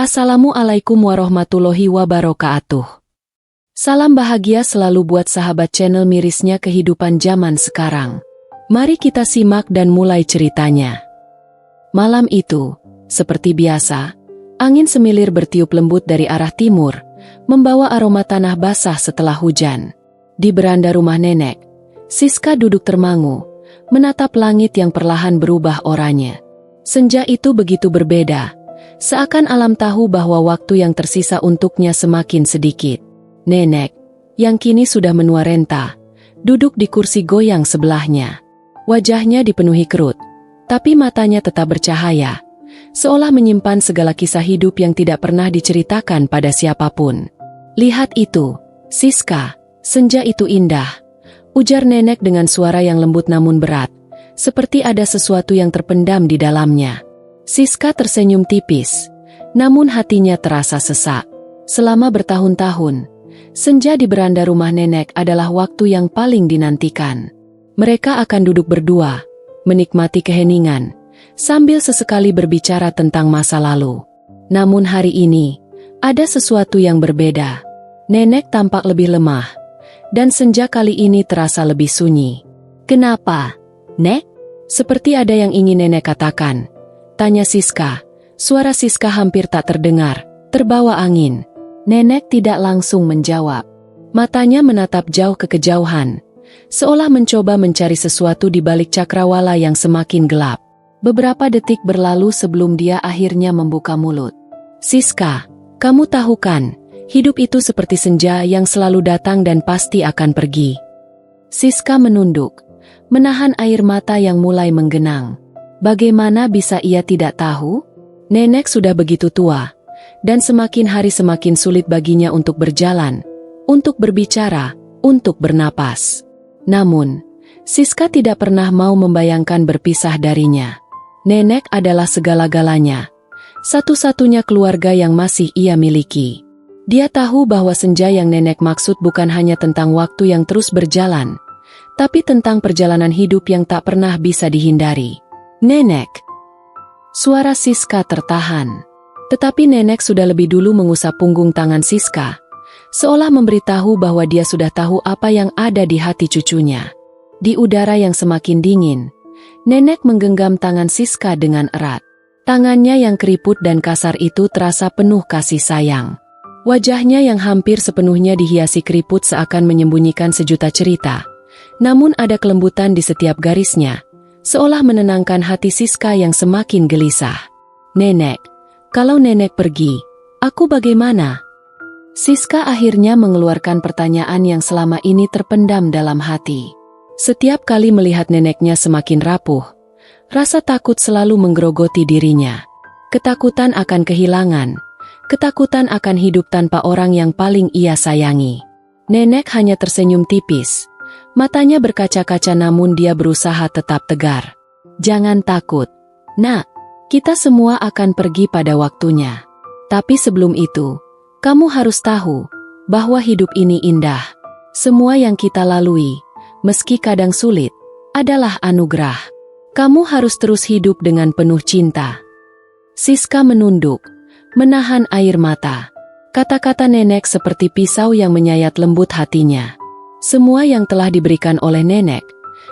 Assalamualaikum warahmatullahi wabarakatuh. Salam bahagia selalu buat sahabat channel mirisnya kehidupan zaman sekarang. Mari kita simak dan mulai ceritanya. Malam itu, seperti biasa, angin semilir bertiup lembut dari arah timur, membawa aroma tanah basah setelah hujan. Di beranda rumah nenek, Siska duduk termangu, menatap langit yang perlahan berubah oranye. Senja itu begitu berbeda. Seakan alam tahu bahwa waktu yang tersisa untuknya semakin sedikit. Nenek, yang kini sudah menua renta, duduk di kursi goyang sebelahnya. Wajahnya dipenuhi kerut, tapi matanya tetap bercahaya, seolah menyimpan segala kisah hidup yang tidak pernah diceritakan pada siapapun. Lihat itu, Siska, senja itu indah, ujar nenek dengan suara yang lembut namun berat, seperti ada sesuatu yang terpendam di dalamnya. Siska tersenyum tipis, namun hatinya terasa sesak. Selama bertahun-tahun, senja di beranda rumah nenek adalah waktu yang paling dinantikan. Mereka akan duduk berdua, menikmati keheningan, sambil sesekali berbicara tentang masa lalu. Namun hari ini, ada sesuatu yang berbeda. Nenek tampak lebih lemah, dan senja kali ini terasa lebih sunyi. "Kenapa, Nek?" Seperti ada yang ingin nenek katakan, tanya Siska. Suara Siska hampir tak terdengar, terbawa angin. Nenek tidak langsung menjawab. Matanya menatap jauh ke kejauhan, seolah mencoba mencari sesuatu di balik cakrawala yang semakin gelap. Beberapa detik berlalu sebelum dia akhirnya membuka mulut. "Siska, kamu tahu kan, hidup itu seperti senja yang selalu datang dan pasti akan pergi." Siska menunduk, menahan air mata yang mulai menggenang. Bagaimana bisa ia tidak tahu? Nenek sudah begitu tua, dan semakin hari semakin sulit baginya untuk berjalan, untuk berbicara, untuk bernapas. Namun, Siska tidak pernah mau membayangkan berpisah darinya. Nenek adalah segala-galanya, satu-satunya keluarga yang masih ia miliki. Dia tahu bahwa senja yang nenek maksud bukan hanya tentang waktu yang terus berjalan, tapi tentang perjalanan hidup yang tak pernah bisa dihindari. "Nenek." Suara Siska tertahan. Tetapi nenek sudah lebih dulu mengusap punggung tangan Siska, seolah memberitahu bahwa dia sudah tahu apa yang ada di hati cucunya. Di udara yang semakin dingin, nenek menggenggam tangan Siska dengan erat. Tangannya yang keriput dan kasar itu terasa penuh kasih sayang. Wajahnya yang hampir sepenuhnya dihiasi keriput seakan menyembunyikan sejuta cerita. Namun ada kelembutan di setiap garisnya, seolah menenangkan hati Siska yang semakin gelisah. "Nenek, kalau nenek pergi, aku bagaimana?" Siska akhirnya mengeluarkan pertanyaan yang selama ini terpendam dalam hati. Setiap kali melihat neneknya semakin rapuh, rasa takut selalu menggerogoti dirinya. Ketakutan akan kehilangan, ketakutan akan hidup tanpa orang yang paling ia sayangi. Nenek hanya tersenyum tipis. Matanya berkaca-kaca namun dia berusaha tetap tegar. "Jangan takut, Nak. Kita semua akan pergi pada waktunya. Tapi sebelum itu, kamu harus tahu bahwa hidup ini indah. Semua yang kita lalui, meski kadang sulit, adalah anugerah. Kamu harus terus hidup dengan penuh cinta." Siska menunduk, menahan air mata. Kata-kata nenek seperti pisau yang menyayat lembut hatinya. Semua yang telah diberikan oleh nenek,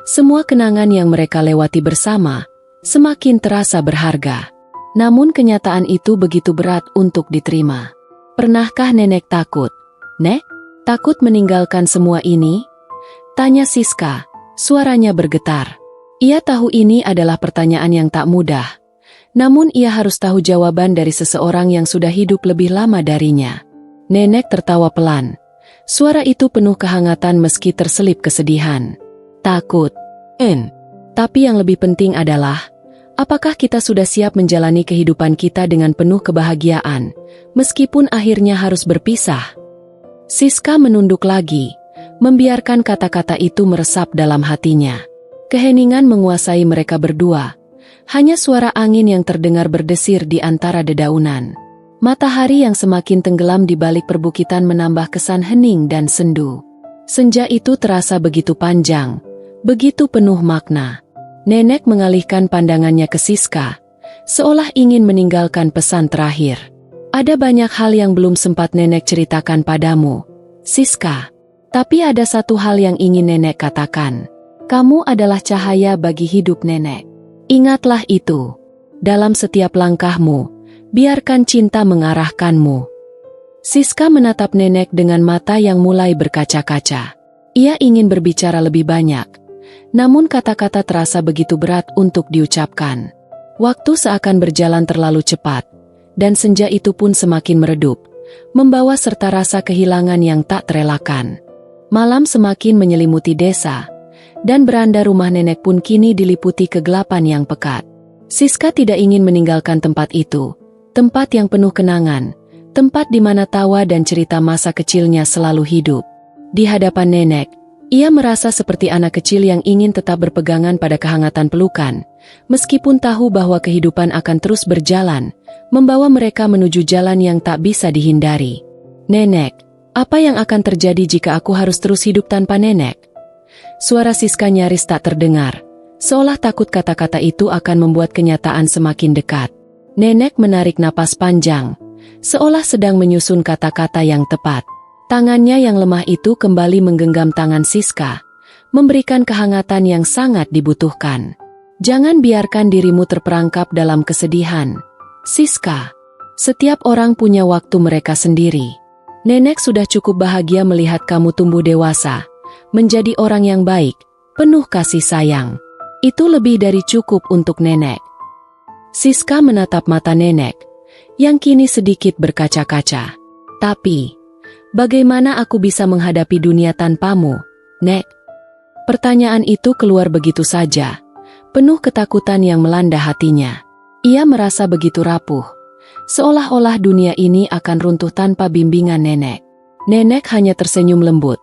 semua kenangan yang mereka lewati bersama, semakin terasa berharga. Namun kenyataan itu begitu berat untuk diterima. "Pernahkah nenek takut, Nek? Takut meninggalkan semua ini?" tanya Siska, suaranya bergetar. Ia tahu ini adalah pertanyaan yang tak mudah. Namun ia harus tahu jawaban dari seseorang yang sudah hidup lebih lama darinya. Nenek tertawa pelan. Suara itu penuh kehangatan meski terselip kesedihan. "Takut, tapi yang lebih penting adalah, apakah kita sudah siap menjalani kehidupan kita dengan penuh kebahagiaan, meskipun akhirnya harus berpisah?" Siska menunduk lagi, membiarkan kata-kata itu meresap dalam hatinya. Keheningan menguasai mereka berdua. Hanya suara angin yang terdengar berdesir di antara dedaunan. Matahari yang semakin tenggelam di balik perbukitan menambah kesan hening dan sendu. Senja itu terasa begitu panjang, begitu penuh makna. Nenek mengalihkan pandangannya ke Siska, seolah ingin meninggalkan pesan terakhir. Ada banyak hal yang belum sempat nenek ceritakan padamu, Siska. Tapi ada satu hal yang ingin nenek katakan. Kamu adalah cahaya bagi hidup nenek. Ingatlah itu. Dalam setiap langkahmu, biarkan cinta mengarahkanmu. Siska menatap nenek dengan mata yang mulai berkaca-kaca. Ia ingin berbicara lebih banyak, namun kata-kata terasa begitu berat untuk diucapkan. Waktu seakan berjalan terlalu cepat, dan senja itu pun semakin meredup, membawa serta rasa kehilangan yang tak terelakkan. Malam semakin menyelimuti desa, dan beranda rumah nenek pun kini diliputi kegelapan yang pekat. Siska tidak ingin meninggalkan tempat itu, tempat yang penuh kenangan, tempat di mana tawa dan cerita masa kecilnya selalu hidup. Di hadapan nenek, ia merasa seperti anak kecil yang ingin tetap berpegangan pada kehangatan pelukan, meskipun tahu bahwa kehidupan akan terus berjalan, membawa mereka menuju jalan yang tak bisa dihindari. Nenek, apa yang akan terjadi jika aku harus terus hidup tanpa nenek? Suara Siska nyaris tak terdengar, seolah takut kata-kata itu akan membuat kenyataan semakin dekat. Nenek menarik napas panjang, seolah sedang menyusun kata-kata yang tepat. Tangannya yang lemah itu kembali menggenggam tangan Siska, memberikan kehangatan yang sangat dibutuhkan. Jangan biarkan dirimu terperangkap dalam kesedihan, Siska. Setiap orang punya waktu mereka sendiri. Nenek sudah cukup bahagia melihat kamu tumbuh dewasa, menjadi orang yang baik, penuh kasih sayang. Itu lebih dari cukup untuk nenek. Siska menatap mata nenek, yang kini sedikit berkaca-kaca. Tapi, bagaimana aku bisa menghadapi dunia tanpamu, Nek? Pertanyaan itu keluar begitu saja, penuh ketakutan yang melanda hatinya. Ia merasa begitu rapuh, seolah-olah dunia ini akan runtuh tanpa bimbingan nenek. Nenek hanya tersenyum lembut,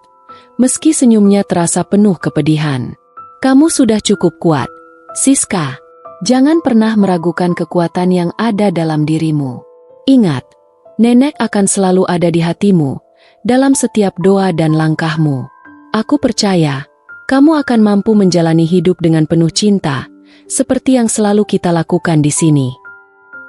meski senyumnya terasa penuh kepedihan. Kamu sudah cukup kuat, Siska. Jangan pernah meragukan kekuatan yang ada dalam dirimu. Ingat, nenek akan selalu ada di hatimu, dalam setiap doa dan langkahmu. Aku percaya, kamu akan mampu menjalani hidup dengan penuh cinta, seperti yang selalu kita lakukan di sini.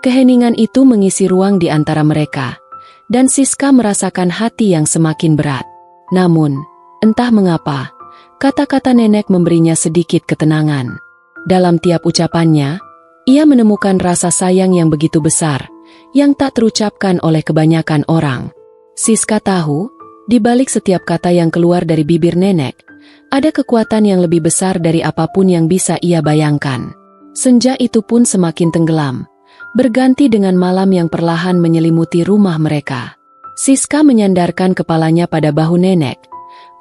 Keheningan itu mengisi ruang di antara mereka, dan Siska merasakan hati yang semakin berat. Namun, entah mengapa, kata-kata nenek memberinya sedikit ketenangan. Dalam tiap ucapannya, ia menemukan rasa sayang yang begitu besar, yang tak terucapkan oleh kebanyakan orang. Siska tahu, di balik setiap kata yang keluar dari bibir nenek, ada kekuatan yang lebih besar dari apapun yang bisa ia bayangkan. Senja itu pun semakin tenggelam, berganti dengan malam yang perlahan menyelimuti rumah mereka. Siska menyandarkan kepalanya pada bahu nenek,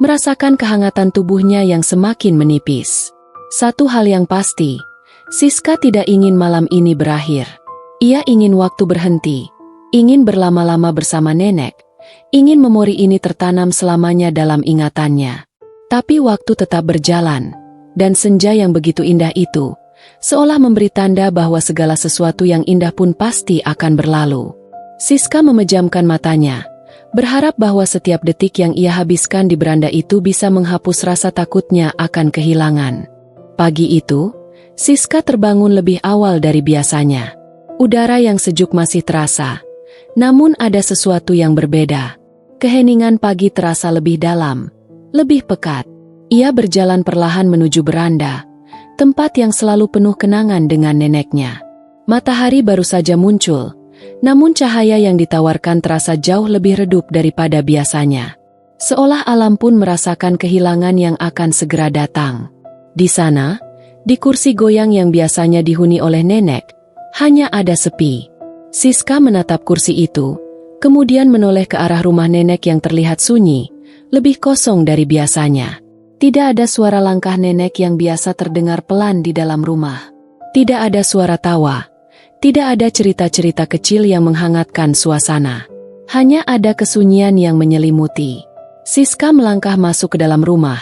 merasakan kehangatan tubuhnya yang semakin menipis. Satu hal yang pasti, Siska tidak ingin malam ini berakhir. Ia ingin waktu berhenti, ingin berlama-lama bersama nenek, ingin memori ini tertanam selamanya dalam ingatannya. Tapi waktu tetap berjalan, dan senja yang begitu indah itu, seolah memberi tanda bahwa segala sesuatu yang indah pun pasti akan berlalu. Siska memejamkan matanya, berharap bahwa setiap detik yang ia habiskan di beranda itu bisa menghapus rasa takutnya akan kehilangan. Pagi itu, Siska terbangun lebih awal dari biasanya. Udara yang sejuk masih terasa, namun ada sesuatu yang berbeda. Keheningan pagi terasa lebih dalam, lebih pekat. Ia berjalan perlahan menuju beranda, tempat yang selalu penuh kenangan dengan neneknya. Matahari baru saja muncul, namun cahaya yang ditawarkan terasa jauh lebih redup daripada biasanya. Seolah alam pun merasakan kehilangan yang akan segera datang. Di sana, di kursi goyang yang biasanya dihuni oleh nenek, hanya ada sepi. Siska menatap kursi itu, kemudian menoleh ke arah rumah nenek yang terlihat sunyi, lebih kosong dari biasanya. Tidak ada suara langkah nenek yang biasa terdengar pelan di dalam rumah. Tidak ada suara tawa. Tidak ada cerita-cerita kecil yang menghangatkan suasana. Hanya ada kesunyian yang menyelimuti. Siska melangkah masuk ke dalam rumah,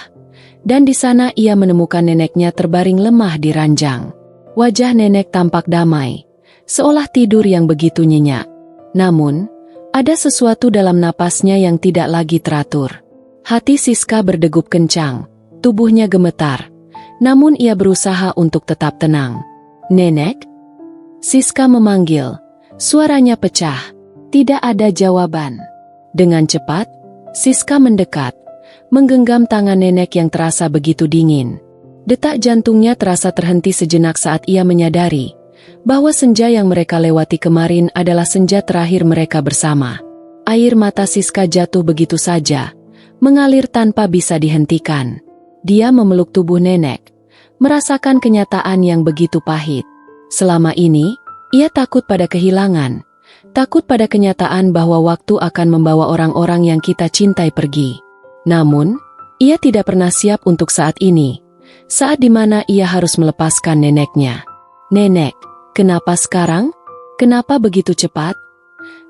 dan di sana ia menemukan neneknya terbaring lemah di ranjang. Wajah nenek tampak damai, seolah tidur yang begitu nyenyak. Namun, ada sesuatu dalam napasnya yang tidak lagi teratur. Hati Siska berdegup kencang, tubuhnya gemetar, namun ia berusaha untuk tetap tenang. "Nenek?" Siska memanggil, suaranya pecah. Tidak ada jawaban. Dengan cepat, Siska mendekat, menggenggam tangan nenek yang terasa begitu dingin. Detak jantungnya terasa terhenti sejenak saat ia menyadari bahwa senja yang mereka lewati kemarin adalah senja terakhir mereka bersama. Air mata Siska jatuh begitu saja, mengalir tanpa bisa dihentikan. Dia memeluk tubuh nenek, merasakan kenyataan yang begitu pahit. Selama ini, ia takut pada kehilangan, takut pada kenyataan bahwa waktu akan membawa orang-orang yang kita cintai pergi. Namun, ia tidak pernah siap untuk saat ini, saat dimana ia harus melepaskan neneknya. Nenek, kenapa sekarang? Kenapa begitu cepat?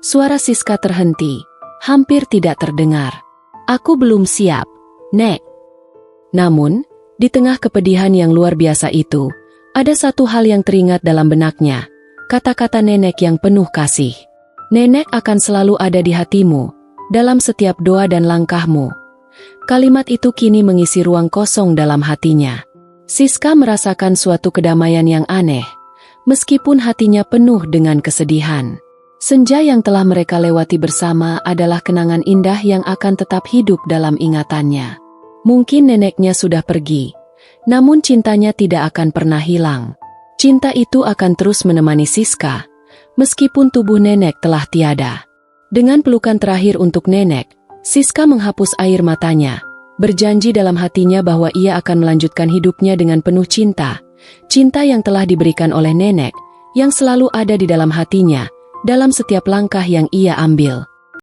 Suara Siska terhenti, hampir tidak terdengar. Aku belum siap, Nek. Namun, di tengah kepedihan yang luar biasa itu, ada satu hal yang teringat dalam benaknya, kata-kata nenek yang penuh kasih. Nenek akan selalu ada di hatimu, dalam setiap doa dan langkahmu. Kalimat itu kini mengisi ruang kosong dalam hatinya. Siska merasakan suatu kedamaian yang aneh, meskipun hatinya penuh dengan kesedihan. Senja yang telah mereka lewati bersama adalah kenangan indah yang akan tetap hidup dalam ingatannya. Mungkin neneknya sudah pergi, namun cintanya tidak akan pernah hilang. Cinta itu akan terus menemani Siska, meskipun tubuh nenek telah tiada. Dengan pelukan terakhir untuk nenek, Siska menghapus air matanya, berjanji dalam hatinya bahwa ia akan melanjutkan hidupnya dengan penuh cinta. Cinta yang telah diberikan oleh nenek, yang selalu ada di dalam hatinya, dalam setiap langkah yang ia ambil.